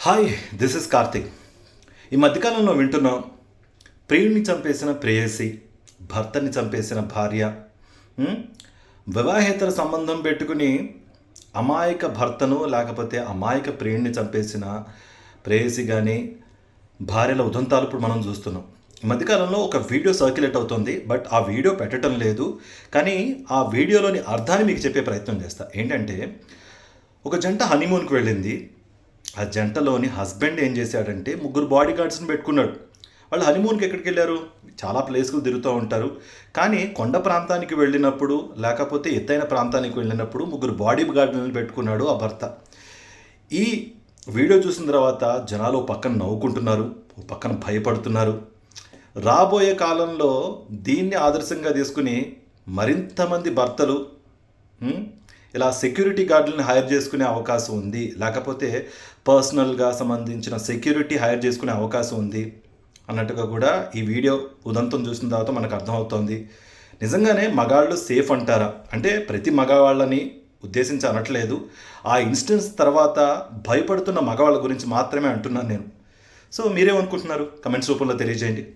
Hi, this is Karthik. ఈ మధ్యకాలంలో వింటున్నాం, ప్రియుడిని చంపేసిన ప్రేయసి, భర్తని చంపేసిన భార్య, వివాహేతర సంబంధం పెట్టుకుని అమాయక భర్తను లేకపోతే అమాయక ప్రియుడిని చంపేసిన ప్రేయసి కానీ భార్యల ఉదంతాలు ఇప్పుడు మనం చూస్తున్నాం. ఈ మధ్యకాలంలో ఒక వీడియో సర్క్యులేట్ అవుతుంది, బట్ ఆ వీడియో పెట్టడం లేదు. కానీ ఆ వీడియోలోని అర్థాన్ని మీకు చెప్పే ప్రయత్నం చేస్తా. ఏంటంటే, ఒక జంట హనీమూన్కి వెళ్ళింది. ఆ జంటలోని హస్బెండ్ ఏం చేశాడంటే ముగ్గురు బాడీ గార్డ్స్ని పెట్టుకున్నాడు. వాళ్ళు హనీమూన్కి ఎక్కడికి వెళ్ళారు? చాలా ప్లేస్లు తిరుగుతూ ఉంటారు. కానీ కొండ ప్రాంతానికి వెళ్ళినప్పుడు లేకపోతే ఎత్తైన ప్రాంతానికి వెళ్ళినప్పుడు ముగ్గురు బాడీ గార్డులను పెట్టుకున్నాడు ఆ భర్త. ఈ వీడియో చూసిన తర్వాత జనాలు పక్కన నవ్వుకుంటున్నారు, పక్కన భయపడుతున్నారు. రాబోయే కాలంలో దీన్ని ఆదర్శంగా తీసుకుని మరింతమంది భర్తలు ఇలా సెక్యూరిటీ గార్డులను హైర్ చేసుకునే అవకాశం ఉంది, లేకపోతే పర్సనల్గా సంబంధించిన సెక్యూరిటీ హైర్ చేసుకునే అవకాశం ఉంది అన్నట్టుగా కూడా ఈ వీడియో ఉదంతం చూసిన తర్వాత మనకు అర్థమవుతోంది. నిజంగానే మగాళ్ళు సేఫ్ అంటారా? అంటే ప్రతి మగవాళ్ళని ఉద్దేశించి అనట్లేదు. ఆ ఇన్సిడెంట్స్ తర్వాత భయపడుతున్న మగవాళ్ళ గురించి మాత్రమే అంటున్నాను నేను. సో మీరేమనుకుంటున్నారు? కమెంట్స్ రూపంలో తెలియజేయండి.